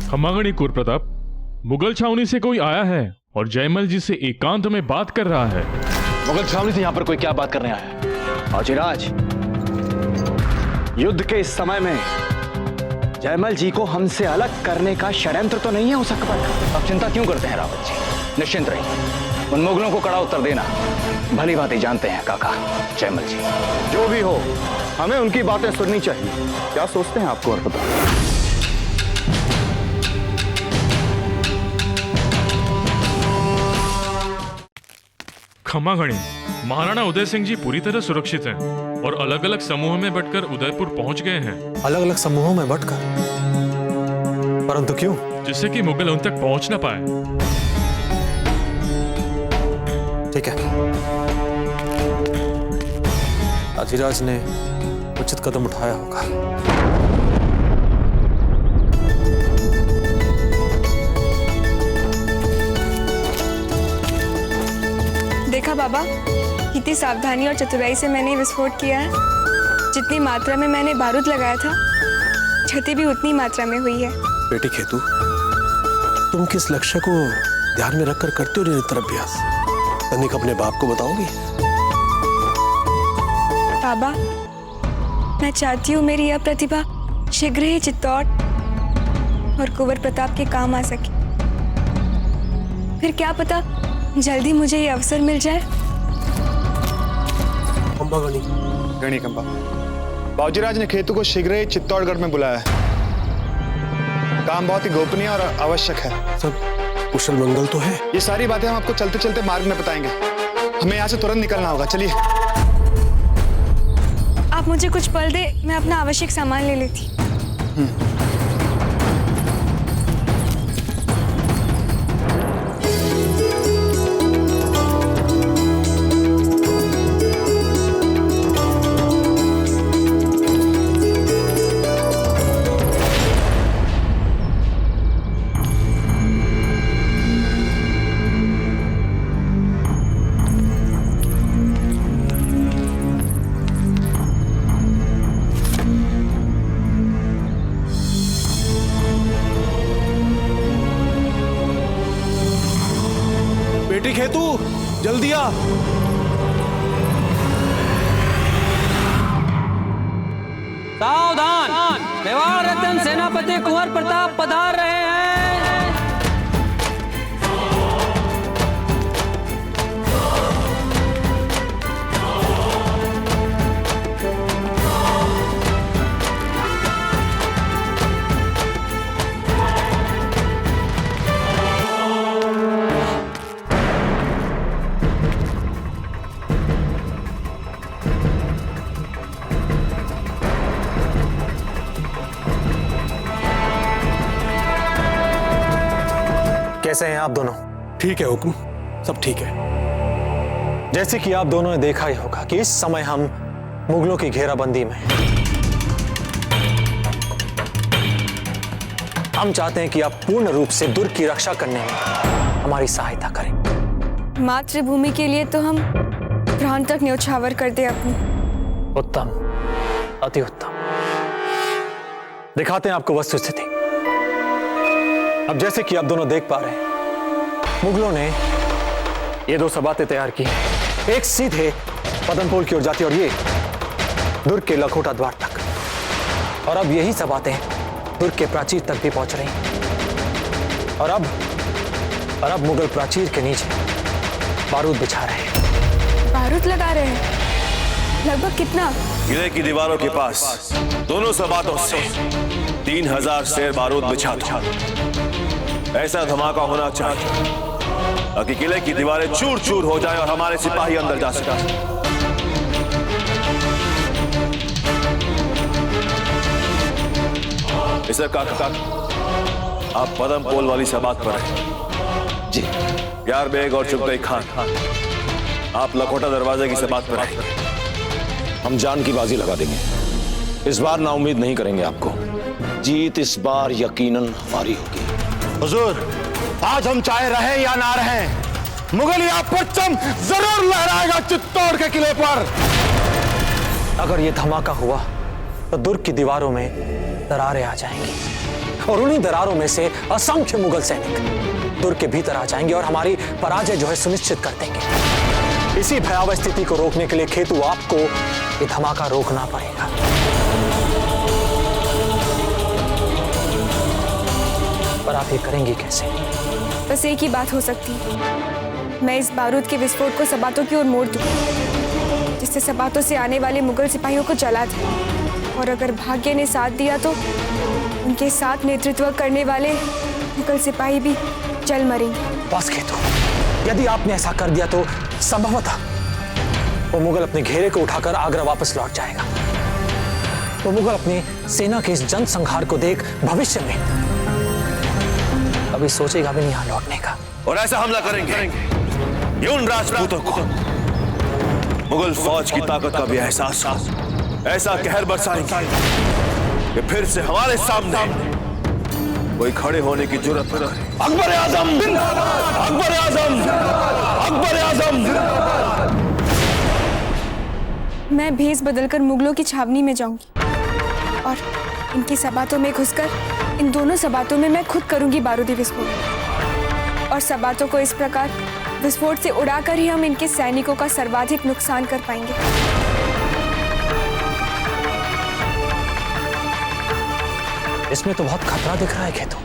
खमागणी कुर प्रताप, मुगल छावनी से कोई आया है और जयमल जी से एकांत में बात कर रहा है। मुगल छावनी से यहाँ पर कोई क्या बात करने आया है? बाजीराज, युद्ध के इस समय में जयमल जी को हमसे अलग करने का षड्यंत्र तो नहीं है उस अकबर का? अब चिंता क्यों करते हैं रावत जी? निश्चिंत रहिए, उन मुगलों को कड़ा उत्तर देना भली भांति जानते हैं काका जयमल जी। जो भी हो, हमें उनकी बातें सुननी चाहिए। क्या सोचते हैं आपको और पता? खमागणी, महाराणा उदय सिंह जी पूरी तरह सुरक्षित हैं और अलग अलग समूह में बंटकर उदयपुर पहुंच गए हैं। अलग अलग समूहों में बंटकर? परंतु क्यों? जिससे कि मुगल उन तक पहुंच ना पाए। ठीक है, बाजीराज ने उचित कदम उठाया होगा। देखा बाबा, कितनी सावधानी और चतुराई से मैंने विस्फोट किया है। जितनी मात्रा में मैंने बारूद लगाया था, क्षति भी उतनी मात्रा में हुई है। बेटी खेतू, तुम किस लक्ष्य को ध्यान में रखकर करते हो निरंतर अभ्यास? तनिक अपने बाप को बताओगी? बाबा, मैं चाहती हूँ मेरी यह प्रतिभा शीघ्र ही चित्तौड़ और कुंवर प्रताप के काम आ सके। फिर क्या पता जल्दी मुझे ये अवसर मिल जाए। गणी कंपा, बाजीराज ने खेतू को शीघ्र ही चित्तौड़गढ़ में बुलाया है। काम बहुत ही गोपनीय और आवश्यक है। सब कुशल मंगल तो है? ये सारी बातें हम आपको चलते चलते मार्ग में बताएंगे। हमें यहाँ से तुरंत निकलना होगा, चलिए। आप मुझे कुछ पल दे, मैं अपना आवश्यक सामान ले लेती। बेटी खेतू, जल्दी आ। सावधान, मेवाड़ रतन सेनापति कुंवर प्रताप पधार रहे हैं। कैसे हैं आप दोनों? ठीक है हुक्म, सब ठीक है। जैसे कि आप दोनों ने देखा ही होगा कि इस समय हम मुगलों की घेराबंदी में हैं। हम चाहते हैं कि आप पूर्ण रूप से दुर्ग की रक्षा करने में हमारी सहायता करें। मातृभूमि के लिए तो हम प्राण तक न्योछावर कर दे अपनी। उत्तम, अति उत्तम। दिखाते हैं आपको वस्तुस्थिति। अब जैसे कि आप दोनों देख पा रहे हैं, मुगलों ने ये दो सबातें तैयार की हैं। एक सीधे पदमपोल की ओर जाती और ये दुर्ग के लखोटा द्वार तक। और अब यही सबातें दुर्ग के प्राचीर तक भी पहुंच रही हैं। और अब मुगल प्राचीर के नीचे बारूद बिछा रहे हैं। बारूद लगा रहे हैं? लगभग कितना? किले की दीवारों के पास दोनों सबातों से 3000 शेर बारूद बिछा दो। ऐसा धमाका होना चाहिए ताकि किले की दीवारें चूर चूर हो जाएं और हमारे सिपाही अंदर जा सकें। इसे काका, आप पदम पोल वाली सबात पर हैं। जी। यार बेग और चुगताई खान, आप लखोटा दरवाजे की सबात पर हैं। हम जान की बाजी लगा देंगे। इस बार नाउम्मीद नहीं करेंगे आपको। जीत इस बार यकीनन हमारी होगी। हुजूर, आज हम चाहे रहे या ना रहे, मुगलिया परचम जरूर लहराएगा चित्तौड़ के किले पर। अगर ये धमाका हुआ तो दुर्ग की दीवारों में दरारें आ जाएंगी और उन्हीं दरारों में से असंख्य मुगल सैनिक दुर्ग के भीतर आ जाएंगे और हमारी पराजय जो है सुनिश्चित कर देंगे। इसी भयावह स्थिति को रोकने के लिए खेतु आपको ये धमाका रोकना पड़ेगा। पर आप ये करेंगी कैसे? बस एक ही बात हो सकती है, मैं इस बारूद के विस्फोट को सबातों की ओर मोड़ दूं, जिससे सबातों से आने वाले मुगल सिपाहियों को जला दे। और अगर भाग्य ने साथ दिया तो उनके साथ नेतृत्व करने वाले मुगल सिपाही भी जल मरेंगे। बस खेतु, यदि आपने ऐसा कर दिया तो संभवतः वो मुगल अपने घेरे को उठाकर आगरा वापस लौट जाएगा। वो मुगल अपनी सेना के इस जन संहार को देख भविष्य में कभी सोचेगा भी नहीं यहाँ लौटने का। और ऐसा हमला करेंगे उन राजपूतों को मुगल फौज की ताकत का भी एहसास, ऐसा कहर बरसाएंगे कि फिर से हमारे सामने कोई खड़े होने की जरूरत न रहे। अकबर आजम, अकबर आजम, अकबर आजम। मैं भेष बदलकर मुगलों की छावनी में जाऊंगी और इनकी सबातों में घुसकर इन दोनों सबातों में मैं खुद करूंगी बारूदी विस्फोट। और सबातों को इस प्रकार विस्फोट से उड़ाकर ही हम इनके सैनिकों का सर्वाधिक नुकसान कर पाएंगे। इसमें तो बहुत खतरा दिख रहा है खेतु।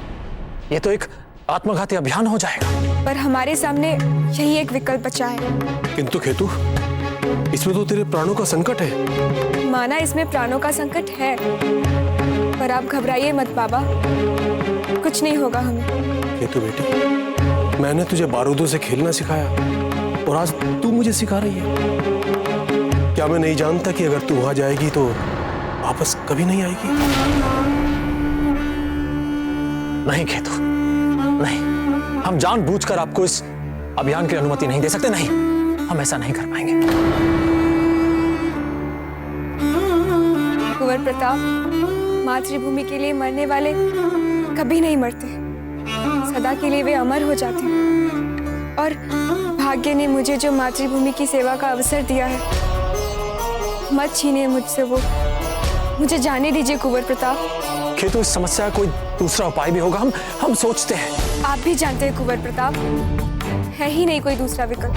ये तो एक आत्मघाती अभियान हो जाएगा। पर हमारे सामने यही एक विकल्प बचा है। किंतु खेतु, इसमें तो तेरे प्राणों का संकट है। माना इसमें प्राणों का संकट है, पर आप घबराइए मत बाबा, कुछ नहीं होगा हमें। खेतु बेटी, मैंने तुझे बारूदों से खेलना सिखाया और आज तू मुझे सिखा रही है। क्या मैं नहीं जानता कि अगर तू वहां जाएगी तो वापस कभी नहीं आएगी? नहीं खेतु, नहीं, हम जानबूझकर आपको इस अभियान की अनुमति नहीं दे सकते। नहीं, हम ऐसा नहीं कर पाएंगे। कुंवर प्रताप, मातृभूमि के लिए मरने वाले कभी नहीं मरते, सदा के लिए वे अमर हो जाते हैं। और भाग्य ने मुझे जो मातृभूमि की सेवा का अवसर दिया है, मत छीनिए मुझसे वो। मुझे जाने दीजिए कुंवर प्रताप। खेतु, इस समस्या का कोई दूसरा उपाय भी होगा, हम सोचते हैं। आप भी जानते हैं कुंवर प्रताप, है ही नहीं कोई दूसरा विकल्प।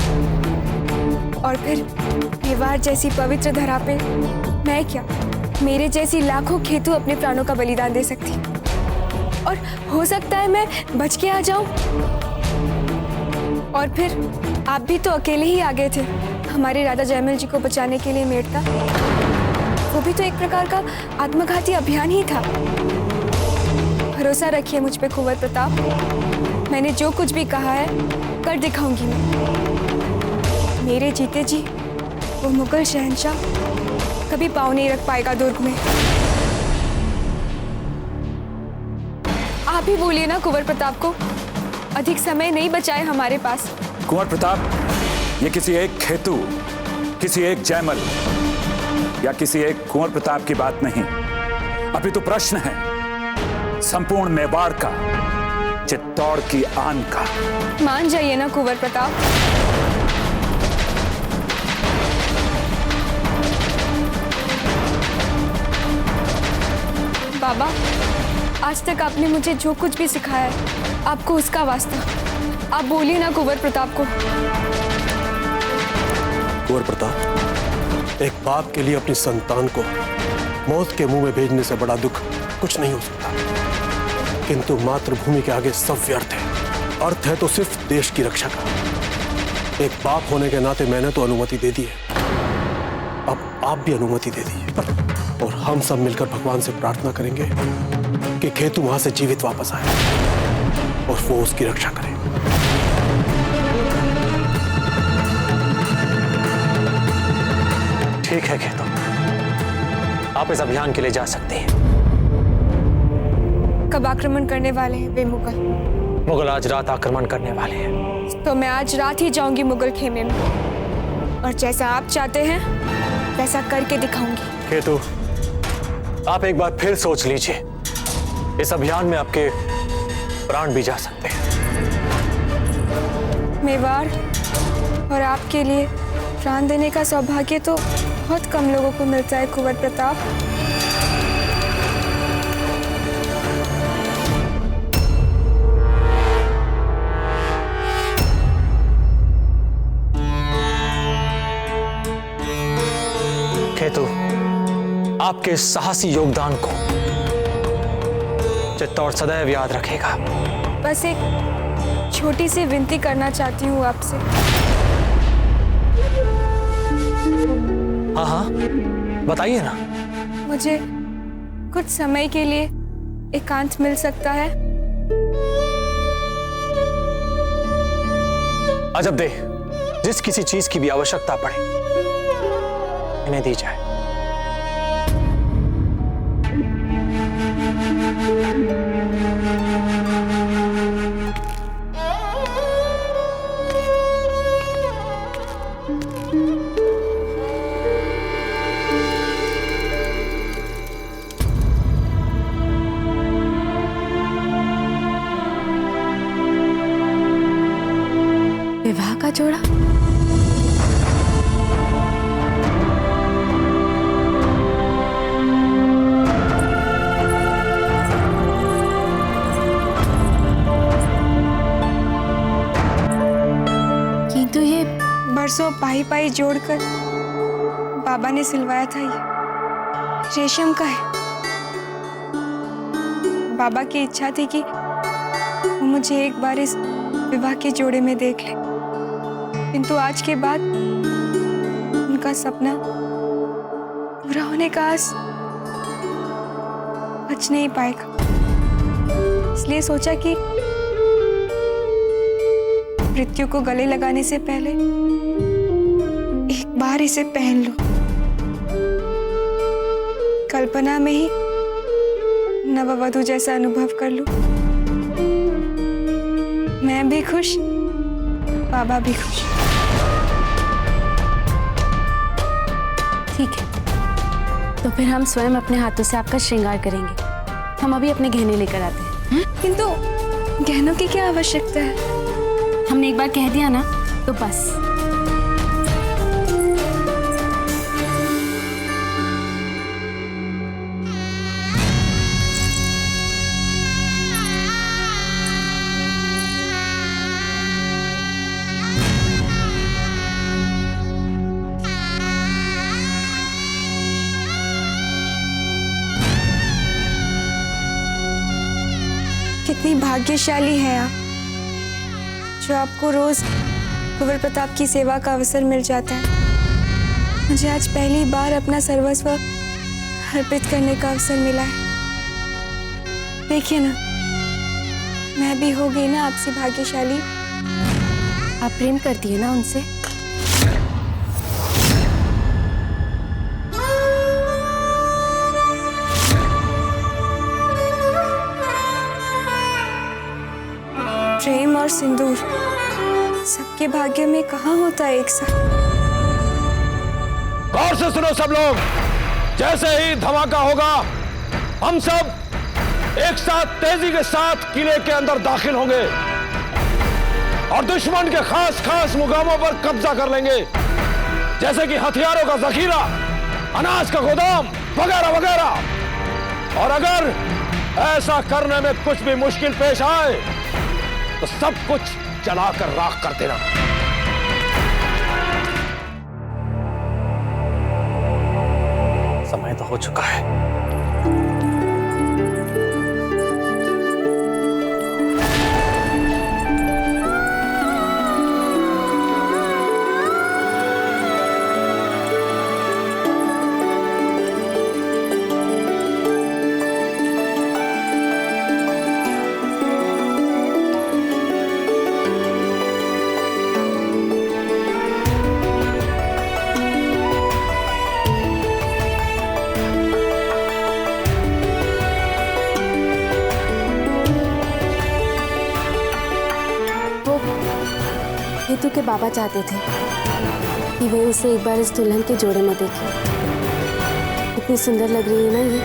और फिर मेवाड़ जैसी पवित्र धरा पे मैं क्या, मेरे जैसी लाखों खेतु अपने प्राणों का बलिदान दे सकती, और हो सकता है मैं बच के आ जाऊं। और फिर आप भी तो अकेले ही आ गए थे हमारे राजा जयमल जी को बचाने के लिए मेड़ता। वो भी तो एक प्रकार का आत्मघाती अभियान ही था। भरोसा रखिए मुझ पे कुंवर प्रताप, मैंने जो कुछ भी कहा है कर दिखाऊंगी मैं। मेरे जीते जी वो मुगल शहंशाह कभी पाँव नहीं रख पाएगा दुर्ग में। आप ही बोलिए ना कुंवर प्रताप को, अधिक समय नहीं बचाए हमारे पास। कुंवर प्रताप, ये किसी एक खेतु, किसी एक जयमल या किसी एक कुंवर प्रताप की बात नहीं, अभी तो प्रश्न है संपूर्ण मेवाड़ का, चित्तौड़ की आन का। मान जाइए ना कुंवर प्रताप। बाबा, आज तक आपने मुझे जो कुछ भी सिखाया है, आपको उसका वास्ता। आप बोलिए ना कुंवर प्रताप को। कुंवर प्रताप, एक बाप के लिए अपनी संतान को मौत के मुंह में भेजने से बड़ा दुख कुछ नहीं हो सकता, किंतु मातृभूमि के आगे सब व्यर्थ है। अर्थ है तो सिर्फ देश की रक्षा का। एक बाप होने के नाते मैंने तो अनुमति दे दी है, अब आप भी अनुमति दे दीजिए और हम सब मिलकर भगवान से प्रार्थना करेंगे कि खेतु वहां से जीवित वापस आए और वो उसकी रक्षा करे। ठीक है खेतु, आप इस अभियान के लिए जा सकते हैं। कब आक्रमण करने वाले हैं वे मुगल? मुगल आज रात आक्रमण करने वाले हैं। तो मैं आज रात ही जाऊंगी मुगल खेमे में, और जैसा आप चाहते हैं वैसा करके दिखाऊंगी। खेतु, आप एक बार फिर सोच लीजिए, इस अभियान में आपके प्राण भी जा सकते हैं। मेवाड़ और आपके लिए प्राण देने का सौभाग्य तो बहुत कम लोगों को मिलता है कुंवर प्रताप। आपके साहसी योगदान को चित्तौड़ सदैव याद रखेगा। बस एक छोटी सी विनती करना चाहती हूँ आपसे। हाँ हाँ, बताइए ना। मुझे कुछ समय के लिए एकांत मिल सकता है? अजब दे, जिस किसी चीज की भी आवश्यकता पड़े इन्हें दी जाए। विवाह का जोड़ा? किंतु ये बरसों पाई पाई जोड़कर बाबा ने सिलवाया था, ये रेशम का है। बाबा की इच्छा थी कि वो मुझे एक बार इस विवाह के जोड़े में देख ले, किंतु आज के बाद उनका सपना पूरा होने का आस बच नहीं पाएगा। इसलिए सोचा कि मृत्यु को गले लगाने से पहले एक बार इसे पहन लो। कल्पना में ही नववधू जैसा अनुभव कर लूं। मैं भी खुश, बाबा भी खुश। ठीक है, तो फिर हम स्वयं अपने हाथों से आपका श्रृंगार करेंगे। हम अभी अपने गहने लेकर आते हैं। किंतु गहनों की क्या आवश्यकता है? हमने एक बार कह दिया ना, तो बस। कितनी भाग्यशाली है आप, जो आपको रोज कुंवर प्रताप की सेवा का अवसर मिल जाता है। मुझे आज पहली बार अपना सर्वस्व अर्पित करने का अवसर मिला है। देखिए ना, मैं भी हो गई ना आपसे भाग्यशाली। आप प्रेम करती है ना उनसे? प्रेम और सिंदूर सबके भाग्य में कहाँ होता है एक साथ। गौर से सुनो सब लोग, जैसे ही धमाका होगा हम सब एक साथ तेजी के साथ किले के अंदर दाखिल होंगे और दुश्मन के खास खास मुकामों पर कब्जा कर लेंगे, जैसे कि हथियारों का जखीरा, अनाज का गोदाम वगैरह वगैरह। और अगर ऐसा करने में कुछ भी मुश्किल पेश आए तो सब कुछ जलाकर राख कर देना। समय तो हो चुका है। हेतु के बाबा चाहते थे कि वे उसे एक बार इस दुल्हन के जोड़े में देखे। इतनी सुंदर लग रही है ना ये।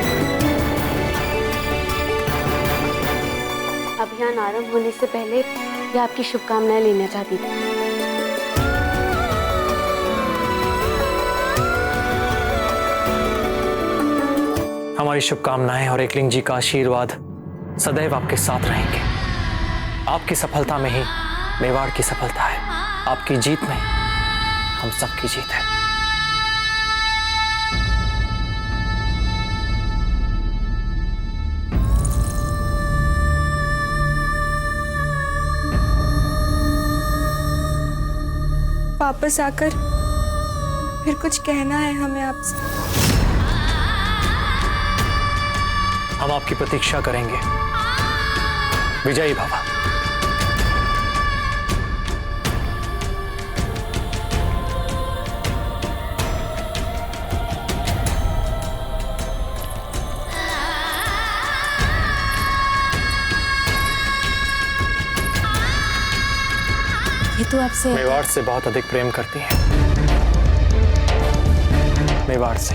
अभियान आरंभ होने से पहले ये आपकी शुभकामनाएं लेना चाहती थी। हमारी शुभकामनाएं और एकलिंग जी का आशीर्वाद सदैव आपके साथ रहेंगे। आपकी सफलता में ही मेवाड़ की सफलता है, आपकी जीत में हम सबकी जीत है। वापस आकर फिर कुछ कहना है हमें आपसे। हम आपकी प्रतीक्षा करेंगे विजयी भव। ये तो आपसे मेवाड़ से बहुत अधिक प्रेम करती हैं। मेवाड़ से।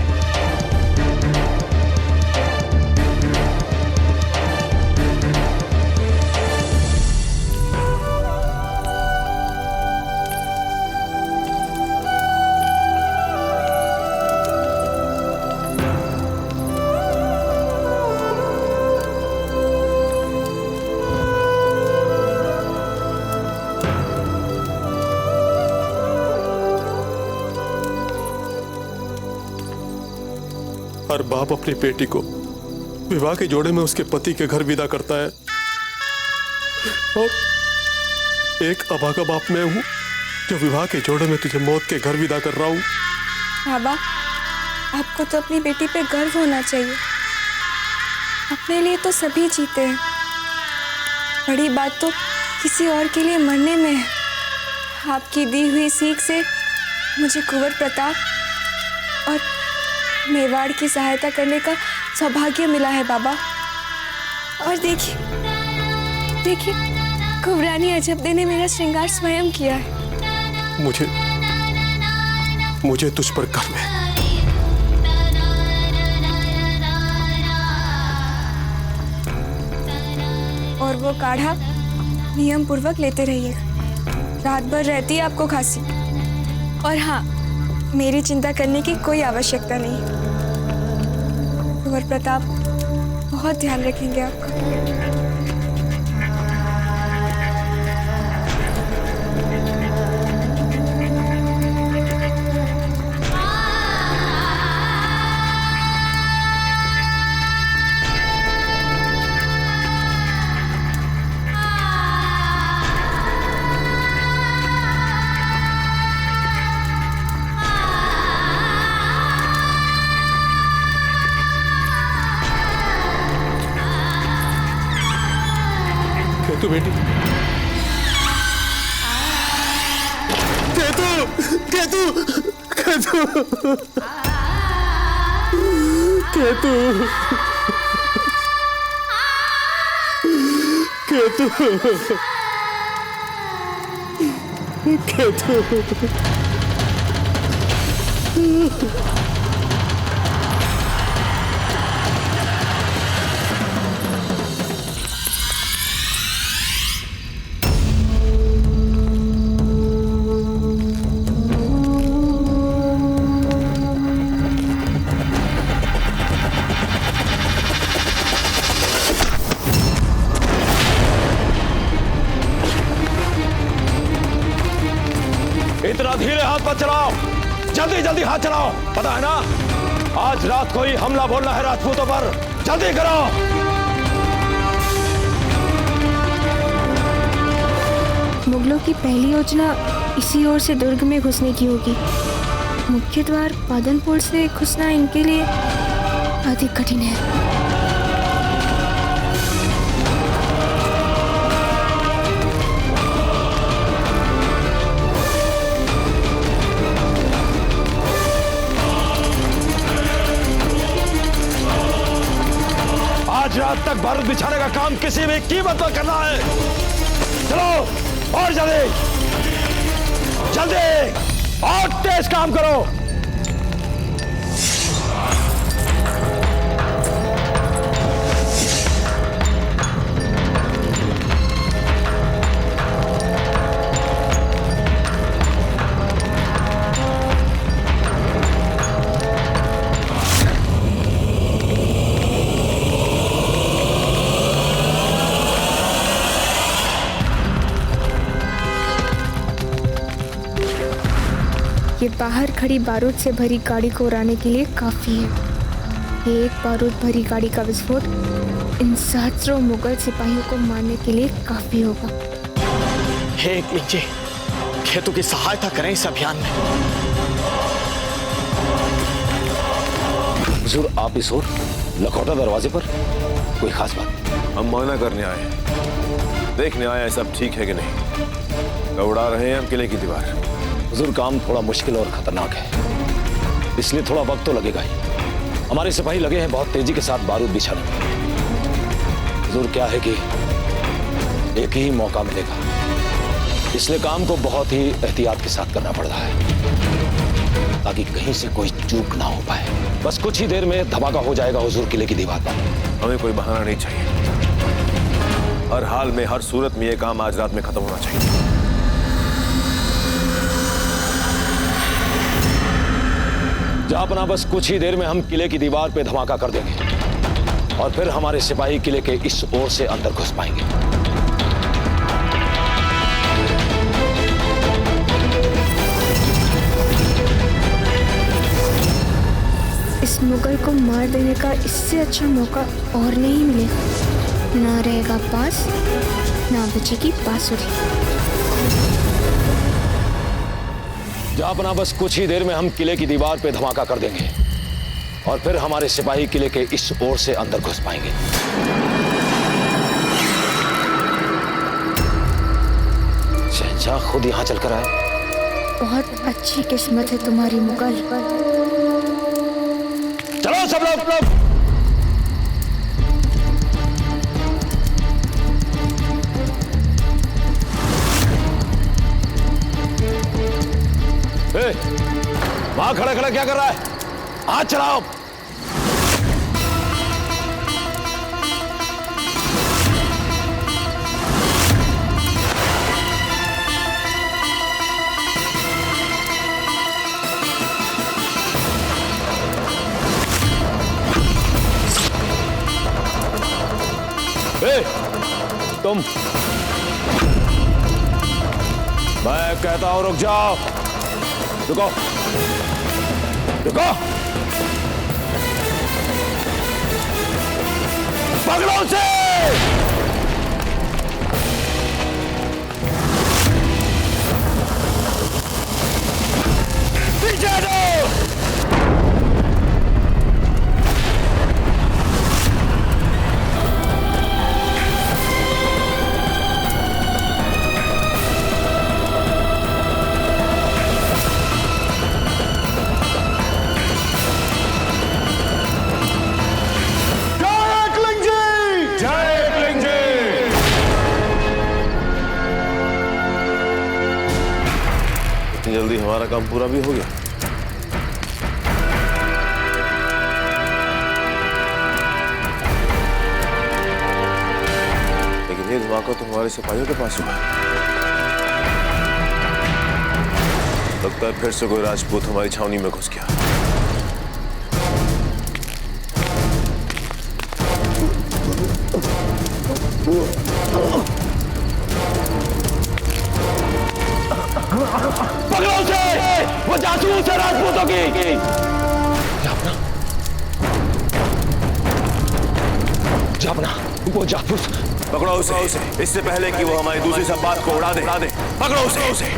हर बाप अपनी बेटी को विवाह के जोड़े में उसके पति के घर विदा करता है, और एक अभागा बाप मैं हूं जो विवाह के जोड़े में तुझे मौत के घर विदा कर रहा हूं। बाबा, आपको तो अपनी बेटी पे गर्व होना चाहिए। अपने लिए तो सभी जीते हैं, बड़ी बात तो किसी और के लिए मरने में है। आपकी दी हुई सीख से मुझे कुंवर प्रताप और मेवाड़ की सहायता करने का सौभाग्य मिला है बाबा। और देखिए देखिए, कुंवरानी अजबदे ने मेरा श्रृंगार स्वयं किया है। मुझे तुझ पर गर्व है। और वो काढ़ा नियम पूर्वक लेते रहिए। रात भर रहती है आपको खांसी। और हाँ, मेरी चिंता करने की कोई आवश्यकता नहीं। कुंवर प्रताप बहुत ध्यान रखेंगे आपका। केतु बेटी, केतु केतु केतु केतु केतु केतु। इतना धीरे हाथ मत चलाओ, जल्दी जल्दी हाथ चलाओ। पता है ना, आज रात को ही हमला बोलना है राजपूतों पर। जल्दी करो। मुगलों की पहली योजना इसी ओर से दुर्ग में घुसने की होगी। मुख्य द्वार पादनपुर से घुसना इनके लिए अधिक कठिन है। आज रात तक बारूद बिछाने का काम किसी भी कीमत पर करना है। चलो और जल्दी जल्दी और तेज काम करो। ये बाहर खड़ी बारूद से भरी गाड़ी को उड़ाने के लिए काफी है। ये एक बारूद भरी गाड़ी का विस्फोट इन सहस्त्रों मुगल सिपाहियों को मारने के लिए काफी होगा। एक लीजिए खेतों की सहायता करें इस अभियान में। हुजूर, आप इस ओर लखौटा दरवाजे पर कोई खास बात? हम माना करने आए हैं, देखने आए हैं सब ठीक है कि नहीं। दौड़ा रहे हैं हम किले की दीवार। हुजूर, काम थोड़ा मुश्किल और खतरनाक है, इसलिए थोड़ा वक्त तो लगेगा ही। हमारे सिपाही लगे हैं बहुत तेजी के साथ बारूद बिछाने में। हुजूर, क्या है कि एक ही मौका मिलेगा, इसलिए काम को बहुत ही एहतियात के साथ करना पड़ रहा है ताकि कहीं से कोई चूक ना हो पाए। बस कुछ ही देर में धमाका हो जाएगा हुजूर किले की दीवार पर। हमें कोई बहाना नहीं चाहिए, हर हाल में हर सूरत में यह काम आज रात में खत्म होना चाहिए। जहां बस कुछ ही देर में हम किले की दीवार पे धमाका कर देंगे और फिर हमारे सिपाही किले के इस ओर से अंदर घुस पाएंगे। इस मुगल को मार देने का इससे अच्छा मौका और नहीं मिलेगा। ना रहेगा पास, ना बचेगी बांसुरी। जहां बस कुछ ही देर में हम किले की दीवार पे धमाका कर देंगे और फिर हमारे सिपाही किले के इस ओर से अंदर घुस पाएंगे। शहंशाह खुद यहां चलकर आए। बहुत अच्छी किस्मत है तुम्हारी मुगल। चलो सब लोग। वहां खड़ा खड़ा क्या कर रहा है? हाथ चलाओ। तुम, मैं कहता हूं रुक जाओ। रुको, रुको, पकड़ो उसे। पीछे दो। जल्दी हमारा काम पूरा भी हो गया। लेकिन ये धमाका तो हमारे सिपाहियों के पास हुआ है। लगता है फिर से कोई राजपूत हमारी छावनी में घुस गया। पकड़ो उसे, वो जासूस है राजपूतों की। जापना, वो जासूस। पकड़ो उसे, इससे पहले कि वो हमारी दूसरी संपात को उड़ा दे। पकड़ो उसे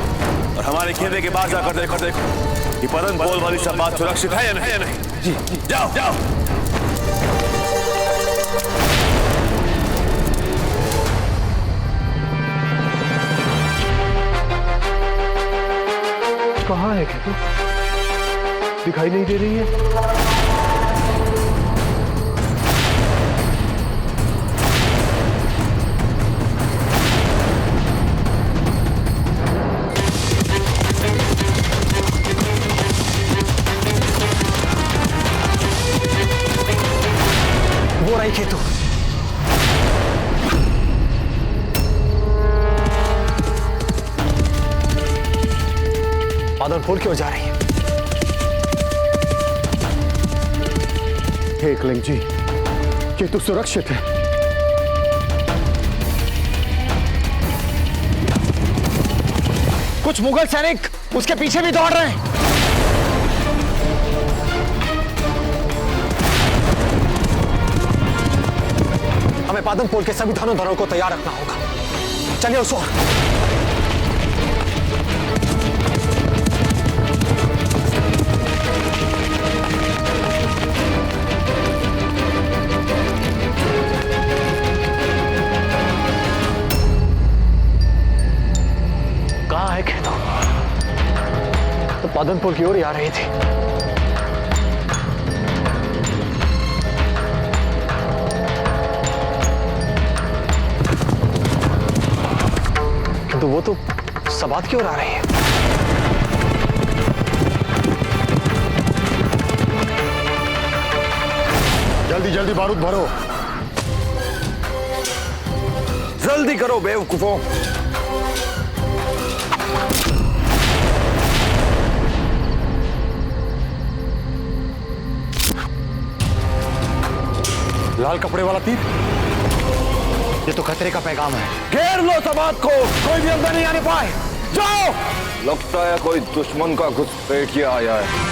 और हमारे खेमे के बाहर जाकर देखो कि पदन पोल वाली संपात सुरक्षित है या नहीं। जी, जाओ जाओ। कहाँ है खेतु? दिखाई नहीं दे रही है। वो रही खेतु। बादल फूल क्यों जा रही है? हे एकलिंग जी, केतु सुरक्षित है। कुछ मुगल सैनिक उसके पीछे भी दौड़ रहे हैं। हमें पादम पोल के सभी धनों को तैयार रखना होगा। चलिए उस ओर। पदनपुर की ओर ही आ रही थी। किंतु वो तो सबात की ओर आ रही है। जल्दी जल्दी बारूद भरो। जल्दी करो बेवकूफों। लाल कपड़े वाला तीर, ये तो खतरे का पैगाम है। घेर लो सबात को, कोई भी अंदर नहीं आने पाए। जाओ। लगता है कोई दुश्मन का घुसपैठिया आया है।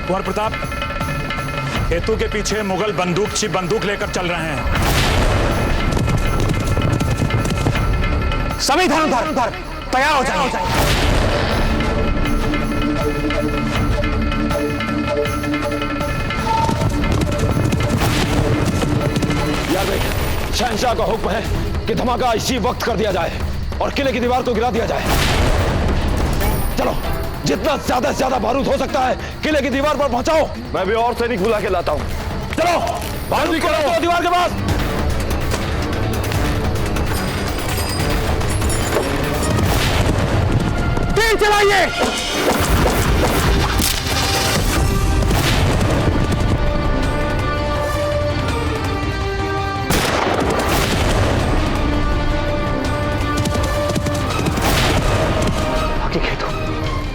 कुंवर प्रताप, केतु के पीछे मुगल बंदूक लेकर चल रहे हैं। सभी धर्मधर तैयार हो जाइए। यार देख, शहंशाह का हुक्म है कि धमाका इसी वक्त कर दिया जाए और किले की दीवार को गिरा दिया जाए। चलो, जितना ज्यादा से ज्यादा बारूद हो सकता है किले की दीवार पर पहुंचाओ। मैं भी और सैनिक बुला के लाता हूं। चलो, बारूद को दीवार के पास। तीर चलाइए। बाकी खेतों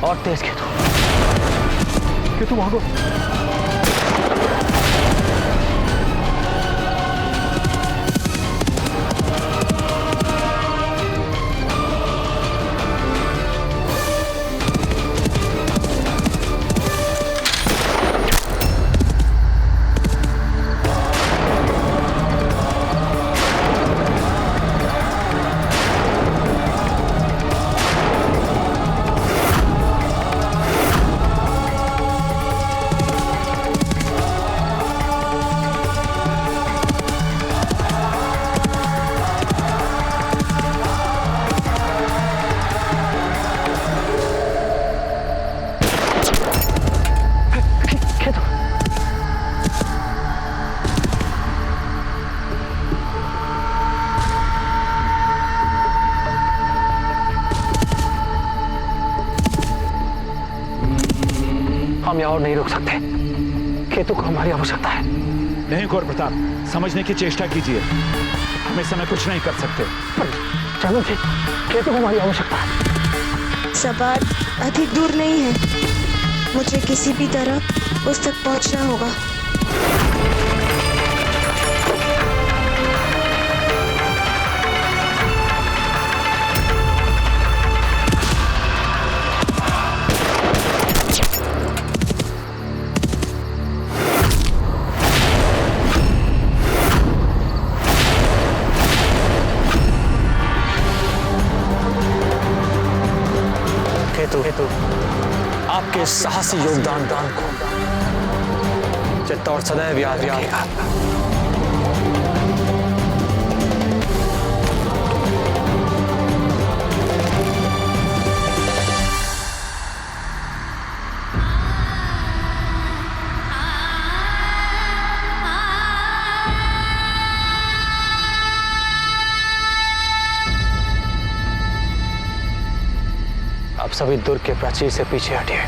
और तेज खेतों भागो। हम यहाँ और नहीं रुक सकते। केतु को हमारी आवश्यकता है। नहीं कुंवर प्रताप, समझने की चेष्टा कीजिए। हम इस समय कुछ नहीं कर सकते। चलो जी, केतु को हमारी आवश्यकता है। सबात अधिक दूर नहीं है, मुझे किसी भी तरह उस तक पहुंचना होगा। केतु, आपके साहसी योगदान को चित्तौड़ सदैव याद रखेगा। अब सभी दुर्ग के प्राचीर से पीछे हटिए।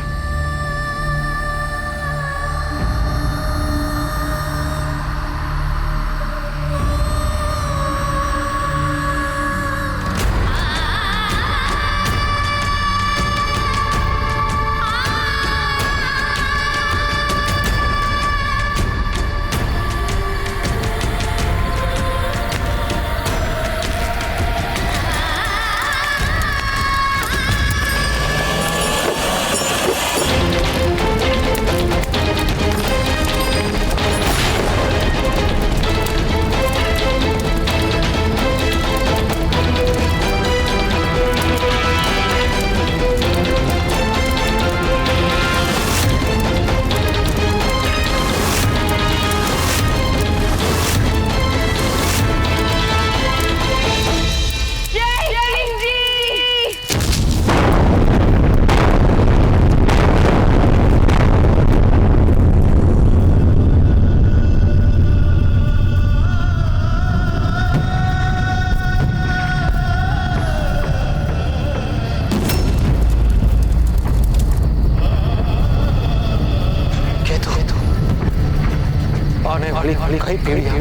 आने वाली कई पीढ़ियां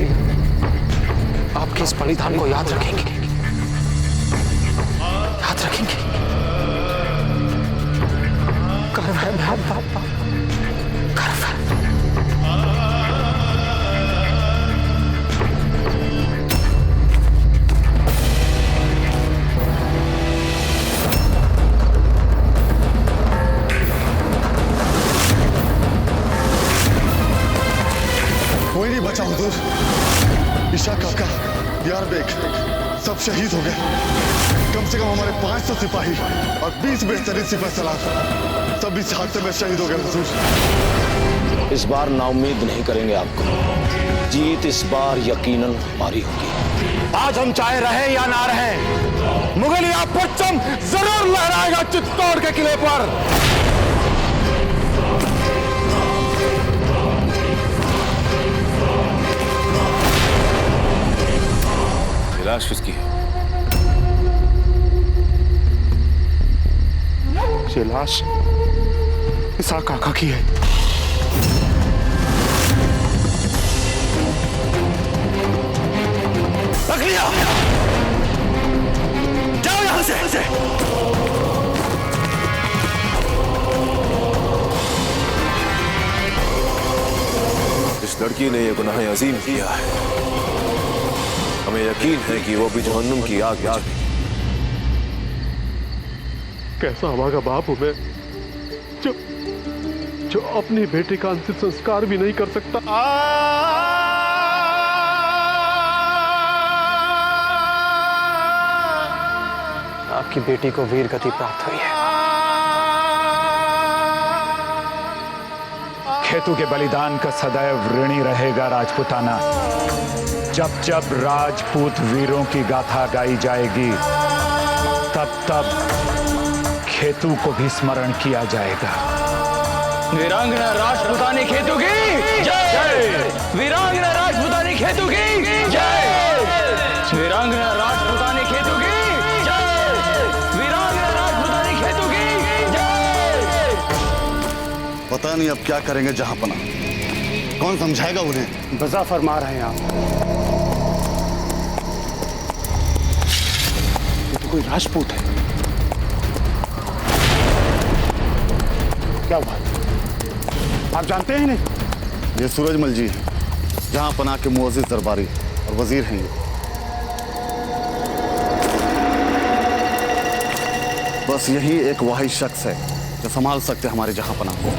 आपके इस बलिदान को याद रखेंगे, याद रखेंगे। गर्व है मेरा बाप, गर्व है। कोई नहीं बचा हुजूर। ईशा काका, यार बेग सब शहीद हो गए। कम से कम हमारे 500 सिपाही और 20 बेहतरीन सिपह सलार सब इस हादसे में शहीद हो गए हुजूर। इस बार नाउम्मीद नहीं करेंगे आपको। जीत इस बार यकीनन हमारी होगी। आज हम चाहे रहे या ना रहे, मुगलिया परचम जरूर लहराएगा चित्तौड़ के किले पर। लाश किसकी है? ये लाश ईसा काका की है। रख लिया, जाओ यहां से। इस लड़की ने यह गुनाह अजीम किया है। हमें यकीन है कि वो भी जहन्नुम की आग में जलेगी। कैसा हमारा बाप हूं मैं, जो अपनी बेटी का अंतिम संस्कार भी नहीं कर सकता। आपकी बेटी को वीर गति प्राप्त हुई है। खेतु के बलिदान का सदैव ऋणी रहेगा राजपुताना। जब जब राजपूत वीरों की गाथा गाई जाएगी, तब तब खेतु को भी स्मरण किया जाएगा। वीरांगना राजपुतानी खेतु की जय। वीरांगना राजपुतानी खेतु की जय। वीरांगना राजपुतानी खेतु की जय। वीरांगना राजपुतानी खेतु की जय। पता नहीं अब क्या करेंगे जहांपना, कौन समझाएगा उन्हें। बजा फरमा रहे हैं आप। ये तो कोई राजपूत है। क्या हुआ, आप जानते हैं नहीं? ये सूरजमल जी हैं, जहांपना के मुअज्जिज दरबारी और वजीर हैं ये। बस यही एक वाहिद शख्स है जो संभाल सकते हमारे जहांपना को।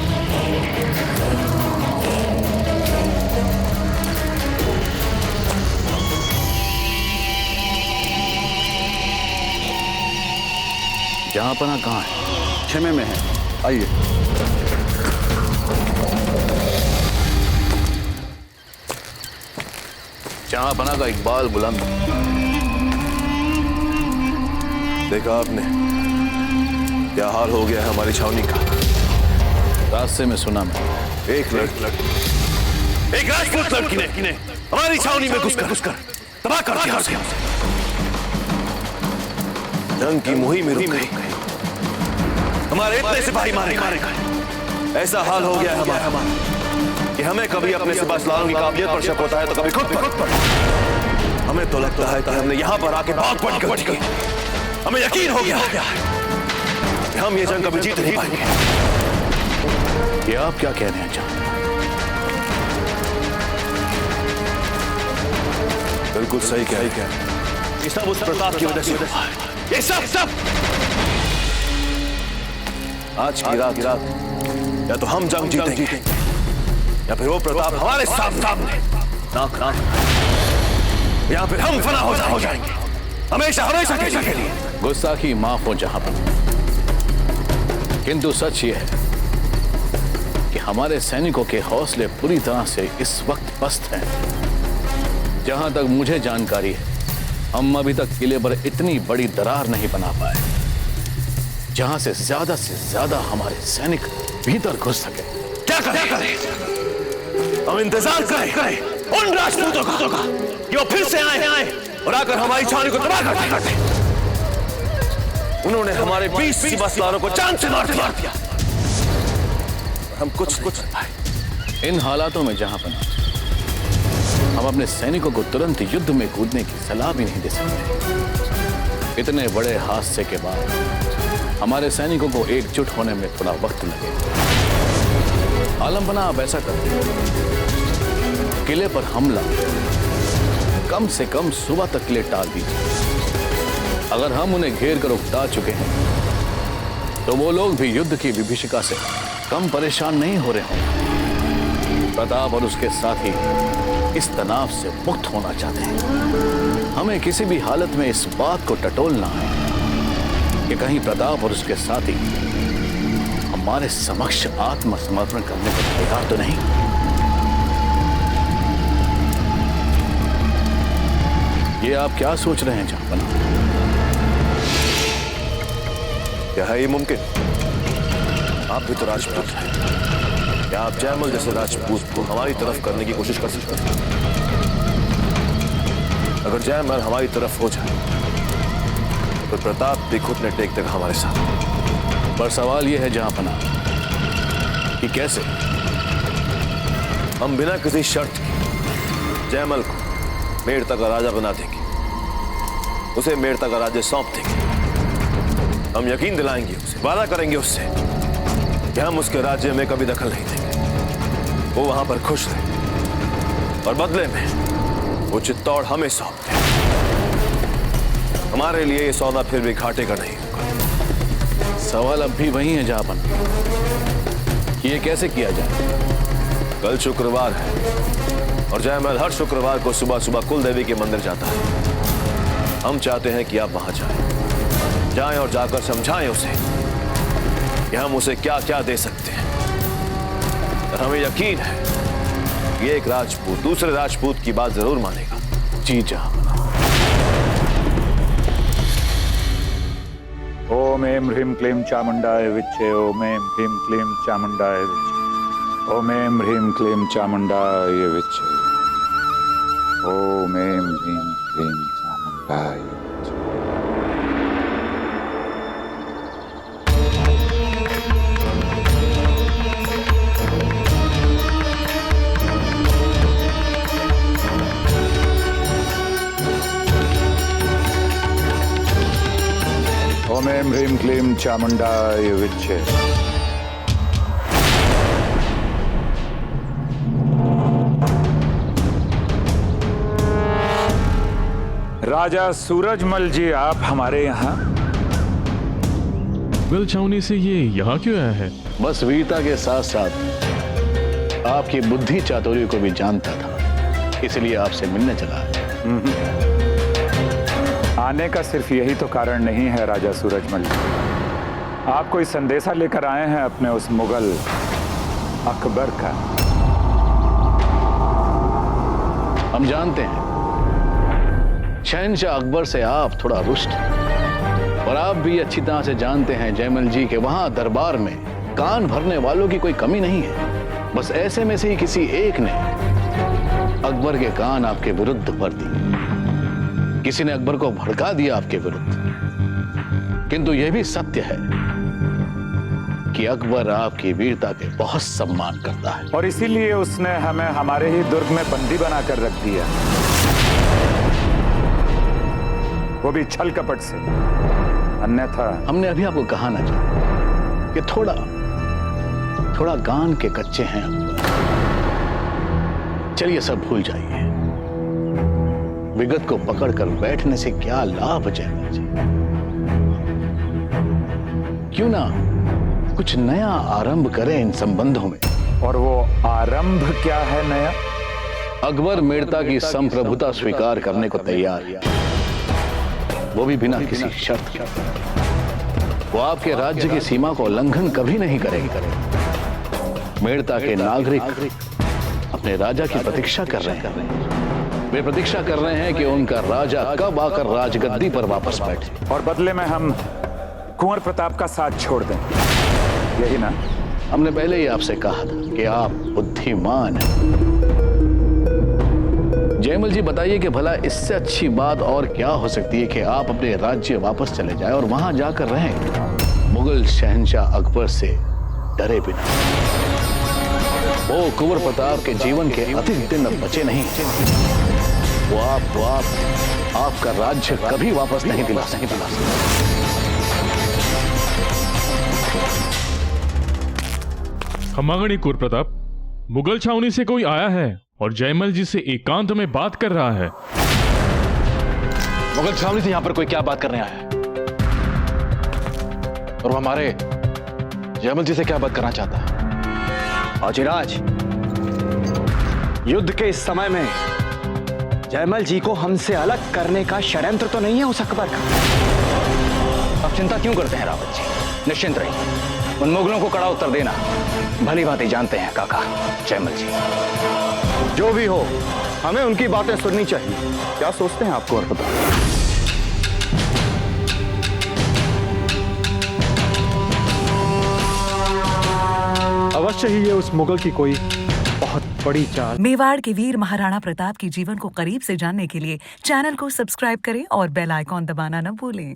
जहांपना कहाँ है? खेमे में है, आइए। जहांपना का इकबाल बुलंद। देखा आपने क्या हाल हो गया है हमारी छावनी का। रास्ते में सुना मैं, एक राजपूत लड़की ने हमारी छावनी में घुसकर तबाह कर दिया। जंग की मुहिम में रुक गई, हमारे इतने सिपाही मारे गए। ऐसा हाल हो गया है हमारा कि हमें कभी अपने सिपाही सलारों की काबिलियत पर शक होता है तो कभी खुद पर। हमें तो लगता है कि हमने यहां पर आके बहुत बड़ी गलती की। हमें यकीन हो गया कि हम ये जंग कभी जीत नहीं पाएंगे। ये आप क्या कह रहे हैं जान? बिल्कुल सही कह रहे हैं। ये सब उस प्रताप की वजह से हुआ है। ये सब आज की रात या तो हम जंग जीतेंगे या फिर वो प्रताप हमारे सामने नाक या फिर हम फना हो जाएंगे हमेशा के लिए। गुस्ताखी माफ हो जहां पर, किंतु सच ये है कि हमारे सैनिकों के हौसले पूरी तरह से इस वक्त पस्त हैं। जहां तक मुझे जानकारी है, हम अभी तक किले पर इतनी बड़ी दरार नहीं बना पाए जहां से ज्यादा हमारे सैनिक भीतर घुस सके। क्या करें? हम इंतजार करें उन राजपूतों का कि वो फिर से आए और आकर हमारी छावनी को तबाह कर दें। उन्होंने हमारे 20 सिपह सलारों को जान से मार दिया। हम कुछ पाए। इन हालातों में जहां पर हम अपने सैनिकों को तुरंत युद्ध में कूदने की सलाह भी नहीं दे सकते। इतने बड़े हादसे के बाद हमारे सैनिकों को एकजुट होने में थोड़ा वक्त लगेगा। आलम बना आप ऐसा करते हैं, किले पर हमला कम से कम सुबह तक के लिए टाल दीजिए। अगर हम उन्हें घेर कर उकता चुके हैं तो वो लोग भी युद्ध की विभीषिका से कम परेशान नहीं हो रहे होंगे। प्रताप और उसके साथी इस तनाव से मुक्त होना चाहते हैं। हमें किसी भी हालत में इस बात को टटोलना है कि कहीं प्रताप और उसके साथी हमारे समक्ष आत्मसमर्पण करने को तैयार तो नहीं। ये आप क्या सोच रहे हैं जापना? क्या है ये मुमकिन? आप भी तो राजपूत हैं। क्या आप जयमल जैसे राजपूत को हमारी तरफ करने की कोशिश कर सकते हैं? अगर जयमल हमारी तरफ हो जाए तो प्रताप भी घुटने टेक देगा हमारे साथ। पर सवाल यह है जहांपना कि कैसे? हम बिना किसी शर्त के जयमल को मेड़ता का राजा बना देंगे, उसे मेड़ता का राज्य सौंप देंगे। हम यकीन दिलाएंगे उसे, वादा करेंगे उससे कि हम उसके राज्य में कभी दखल नहीं देंगे। वो वहां पर खुश रहे और बदले में वो चित्तौड़ हमें सौंप दे। हमारे लिए ये सौदा फिर भी घाटे का नहीं होगा। सवाल अब भी वही है जहांपन, ये कैसे किया जाए? कल शुक्रवार है और जयमल हर शुक्रवार को सुबह सुबह कुल देवी के मंदिर जाता है। हम चाहते हैं कि आप वहां जाएं और जाकर समझाएं उसे कि हम उसे क्या क्या दे सकते हैं। और हमें यकीन है कि एक राजपूत दूसरे राजपूत की बात जरूर मानेगा। जी जहां। ओम ऐं ह्रीं क्लीं चामुंडाय विच्चे। ओम ऐं ह्रीं क्लीं चामुंडाय विच्चे। ओम ऐं ह्रीं क्लीं चामुंडाय विच्चे। ओम ऐं ह्रीं क्लीं चामुंडाय विच्चे। ओम ऐं ह्रीं क्लीं चामुंडाय विच्चे। राजा सूरजमल जी, आप हमारे यहाँ? मुगल छावनी से ये यहाँ क्यों आया है? बस वीरता के साथ साथ आपकी बुद्धि चातुर्य को भी जानता था, इसलिए आपसे मिलने चला है। आने का सिर्फ यही तो कारण नहीं है राजा सूरजमल जी। आप कोई संदेशा लेकर आए हैं अपने उस मुगल अकबर का। हम जानते हैं शहंशाह अकबर से आप थोड़ा रुष्ट हैं। और आप भी अच्छी तरह से जानते हैं जयमल जी के वहां दरबार में कान भरने वालों की कोई कमी नहीं है। बस ऐसे में से ही किसी एक ने अकबर के कान आपके विरुद्ध भर दिए। किसी ने अकबर को भड़का दिया आपके विरुद्ध। किंतु यह भी सत्य है कि अकबर आपकी वीरता के बहुत सम्मान करता है और इसीलिए उसने हमें हमारे ही दुर्ग में बंदी बनाकर रख दिया, वो भी छल कपट से। अन्यथा हमने अभी आपको कहा ना जाए कि थोड़ा गान के कच्चे हैं अकबर। चलिए सब भूल जाइए। विगत को पकड़कर बैठने से क्या लाभ जयमल जी? क्यों ना कुछ नया आरंभ करें इन संबंधों में। और वो आरंभ क्या है नया? अकबर मेड़ता की संप्रभुता स्वीकार करने को तैयार है, वो भी बिना किसी शर्त के। वो आपके राज्य की सीमा को उल्लंघन कभी नहीं करेंगे। मेड़ता के नागरिक अपने राजा की प्रतीक्षा कर रहे हैं। वे प्रतीक्षा कर रहे हैं कि उनका राजा कब आकर राजगद्दी पर वापस बैठे और बदले में हम कुंवर प्रताप का साथ छोड़ दें, यही ना? हमने पहले ही आपसे कहा था कि आप बुद्धिमान हैं। जयमल जी बताइए कि भला इससे अच्छी बात और क्या हो सकती है कि आप अपने राज्य वापस चले जाएं और वहां जाकर रहें मुगल शहंशाह अकबर से डरे बिना। वो कुंवर प्रताप के जीवन के अधिक दिन अब बचे नहीं। वो आपका राज्य कभी वापस नहीं दिला सकता। खमागणी कुंवर प्रताप, मुगल छावनी से कोई आया है और जयमल जी से एकांत में बात कर रहा है। मुगल छावनी से यहां पर कोई क्या बात करने आया है? और वो हमारे जयमल जी से क्या बात करना चाहता है? बाजीराज, युद्ध के इस समय में जयमल जी को हमसे अलग करने का षड्यंत्र तो नहीं है उस अकबर का। अब चिंता क्यों करते हैं रावत जी? निश्चिंत रहिए, उन मुगलों को कड़ा उत्तर देना भली भांति जानते हैं काका जयमल जी। जो भी हो, हमें उनकी बातें सुननी चाहिए। क्या सोचते हैं आपको और पता? अवश्य ही ये उस मुगल की कोई बहुत बड़ी चाल। मेवाड़ के वीर महाराणा प्रताप के जीवन को करीब से जानने के लिए चैनल को सब्सक्राइब करें और बेल आइकॉन दबाना न भूलें।